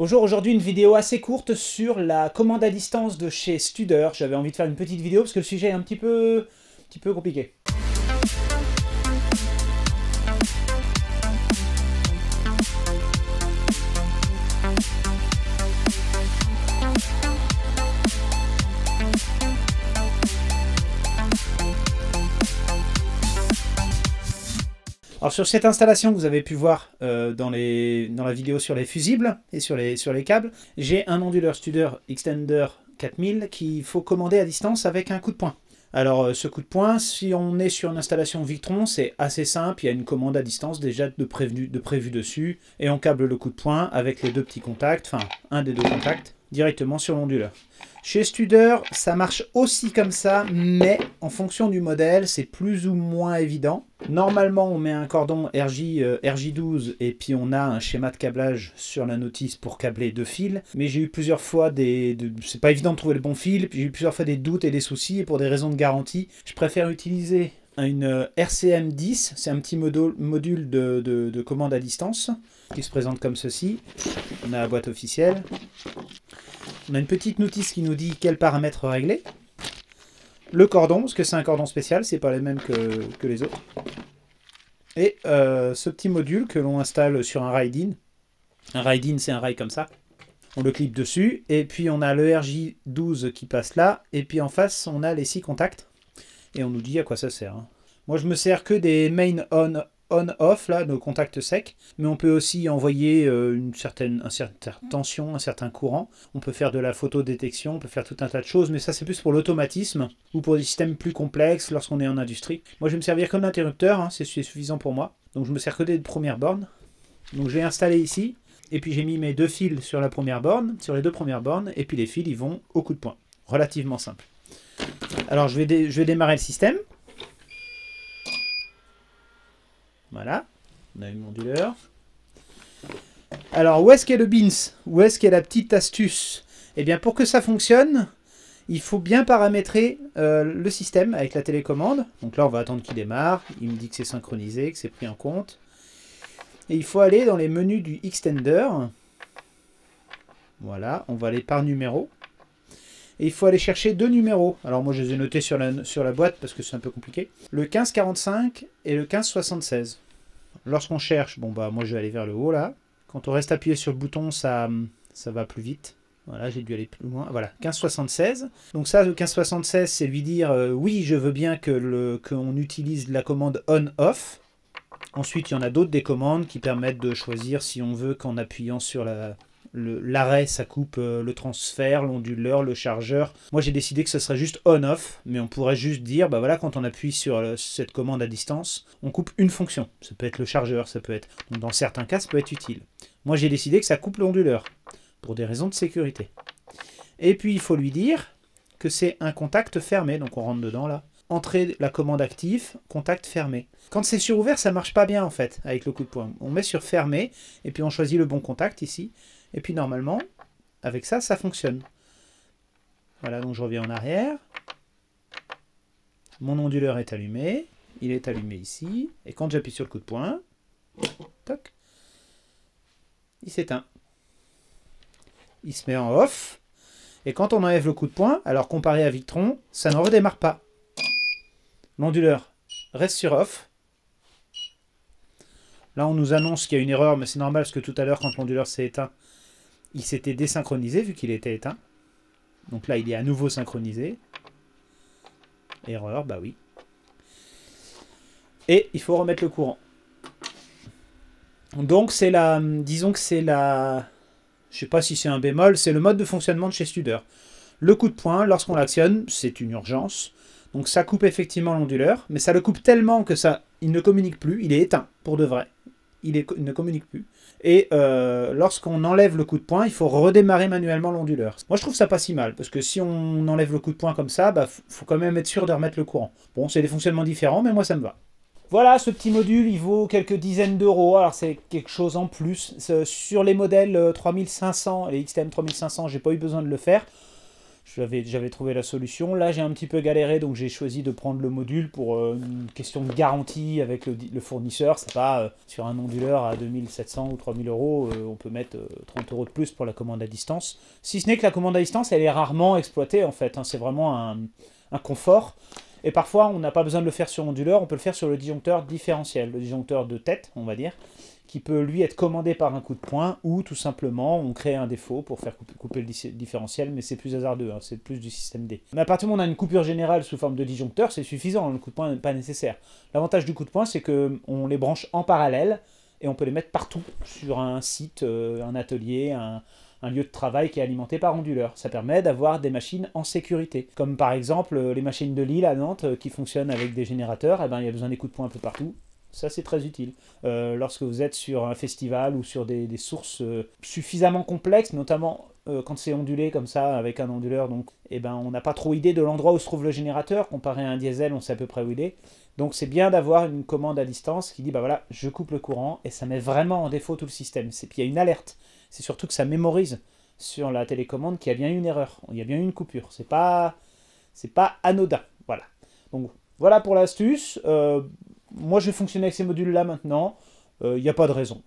Bonjour, aujourd'hui une vidéo assez courte sur la commande à distance de chez Studer. J'avais envie de faire une petite vidéo parce que le sujet est un petit peu compliqué. Alors sur cette installation que vous avez pu voir dans la vidéo sur les fusibles et sur les câbles, j'ai un onduleur Studer Extender 4000 qu'il faut commander à distance avec un coup de poing. Alors ce coup de poing, si on est sur une installation Victron, c'est assez simple, il y a une commande à distance déjà de prévu dessus, et on câble le coup de poing avec les deux petits contacts, enfin un des deux contacts, directement sur l'onduleur. Chez Studer, ça marche aussi comme ça, mais en fonction du modèle, c'est plus ou moins évident. Normalement, on met un cordon RJ12 et puis on a un schéma de câblage sur la notice pour câbler deux fils. Mais j'ai eu plusieurs fois c'est pas évident de trouver le bon fil, puis j'ai eu plusieurs fois des doutes et des soucis, et pour des raisons de garantie, je préfère utiliser une RCM10, c'est un petit module de commande à distance, qui se présente comme ceci. On a la boîte officielle. On a une petite notice qui nous dit quels paramètres régler. Le cordon, parce que c'est un cordon spécial, c'est pas les mêmes que les autres. Et ce petit module que l'on installe sur un ride-in. Un ride-in, c'est un rail comme ça. On le clip dessus, et puis on a le RJ12 qui passe là, et puis en face, on a les 6 contacts. Et on nous dit à quoi ça sert. Moi, je me sers que des main on-off, là, nos contacts secs, mais on peut aussi envoyer une certaine tension, un certain courant. On peut faire de la photodétection, on peut faire tout un tas de choses, mais ça c'est plus pour l'automatisme ou pour des systèmes plus complexes lorsqu'on est en industrie. Moi je vais me servir comme interrupteur, hein, c'est suffisant pour moi. Donc je me sers que des premières bornes. Donc j'ai installé ici, et puis j'ai mis mes deux fils sur la première borne, sur les deux premières bornes, et puis les fils ils vont au coup de poing. Relativement simple. Alors je vais démarrer le système. Voilà, on a une onduleur. Alors, où est-ce qu'est le BINS? Où est-ce qu'est la petite astuce? Eh bien, pour que ça fonctionne, il faut bien paramétrer le système avec la télécommande. Donc là, on va attendre qu'il démarre. Il me dit que c'est synchronisé, que c'est pris en compte. Et il faut aller dans les menus du Extender. Voilà, on va aller par numéro. Et il faut aller chercher deux numéros. Alors moi, je les ai notés sur la boîte parce que c'est un peu compliqué. Le 1545 et le 1576. Lorsqu'on cherche, bon bah moi je vais aller vers le haut là. Quand on reste appuyé sur le bouton, ça va plus vite. Voilà, j'ai dû aller plus loin. Voilà, 1576. Donc ça, le 1576, c'est lui dire oui, je veux bien qu'on utilise la commande on-off. Ensuite, il y en a d'autres des commandes qui permettent de choisir si on veut qu'en appuyant sur l'arrêt, ça coupe le transfert, l'onduleur, le chargeur. Moi, j'ai décidé que ce serait juste on-off, mais on pourrait juste dire, bah voilà, quand on appuie sur cette commande à distance, on coupe une fonction. Ça peut être le chargeur, ça peut être... Donc, dans certains cas, ça peut être utile. Moi, j'ai décidé que ça coupe l'onduleur, pour des raisons de sécurité. Et puis, il faut lui dire que c'est un contact fermé, donc on rentre dedans, là. Entrée la commande active, contact fermé. Quand c'est sur ouvert, ça marche pas bien, en fait, avec le coup de poing. On met sur fermé, et puis on choisit le bon contact, ici. Et puis normalement, avec ça, ça fonctionne. Voilà, donc je reviens en arrière. Mon onduleur est allumé. Il est allumé ici. Et quand j'appuie sur le coup de poing, toc, il s'éteint. Il se met en off. Et quand on enlève le coup de poing, alors comparé à Victron, ça ne redémarre pas. L'onduleur reste sur off. Là, on nous annonce qu'il y a une erreur, mais c'est normal parce que tout à l'heure, quand l'onduleur s'est éteint, il s'était désynchronisé vu qu'il était éteint. Donc là, il est à nouveau synchronisé. Erreur, bah oui. Et il faut remettre le courant. Donc c'est disons que c'est je sais pas si c'est un bémol, c'est le mode de fonctionnement de chez Studer. Le coup de poing, lorsqu'on l'actionne, c'est une urgence. Donc ça coupe effectivement l'onduleur, mais ça le coupe tellement que il ne communique plus, il est éteint pour de vrai. Il ne communique plus. Et lorsqu'on enlève le coup de poing, il faut redémarrer manuellement l'onduleur. Moi, je trouve ça pas si mal, parce que si on enlève le coup de poing comme ça, bah, faut quand même être sûr de remettre le courant. Bon, c'est des fonctionnements différents, mais moi, ça me va. Voilà, ce petit module, il vaut quelques dizaines d'euros. Alors, c'est quelque chose en plus. Sur les modèles 3500, les XTM 3500, j'ai pas eu besoin de le faire. J'avais trouvé la solution. Là, j'ai un petit peu galéré, donc j'ai choisi de prendre le module pour une question de garantie avec le fournisseur. C'est pas sur un onduleur à 2700 ou 3000 euros, on peut mettre 30 euros de plus pour la commande à distance. Si ce n'est que la commande à distance, elle est rarement exploitée en fait. Hein. C'est vraiment un confort. Et parfois, on n'a pas besoin de le faire sur onduleur, on peut le faire sur le disjoncteur différentiel, le disjoncteur de tête, on va dire, qui peut lui être commandé par un coup de poing, ou tout simplement on crée un défaut pour faire couper le différentiel, mais c'est plus hasardeux, hein, c'est plus du système D. Mais à partir du moment où on a une coupure générale sous forme de disjoncteur, c'est suffisant, le coup de poing n'est pas nécessaire. L'avantage du coup de poing, c'est qu'on les branche en parallèle, et on peut les mettre partout, sur un site, un atelier, un lieu de travail qui est alimenté par onduleur. Ça permet d'avoir des machines en sécurité. Comme par exemple les machines de Lille à Nantes qui fonctionnent avec des générateurs, eh ben, il y a besoin des coups de poing un peu partout. Ça, c'est très utile. Lorsque vous êtes sur un festival ou sur des sources suffisamment complexes, notamment quand c'est ondulé comme ça, avec un onduleur, donc, eh ben, on n'a pas trop idée de l'endroit où se trouve le générateur. Comparé à un diesel, on sait à peu près où il est. Donc c'est bien d'avoir une commande à distance qui dit, bah voilà, je coupe le courant, et ça met vraiment en défaut tout le système. Puis il y a une alerte. C'est surtout que ça mémorise sur la télécommande qu'il y a bien une erreur, il y a bien une coupure. C'est pas anodin. Voilà. Donc voilà pour l'astuce. Moi je vais fonctionner avec ces modules là maintenant. Il n'y a pas de raison.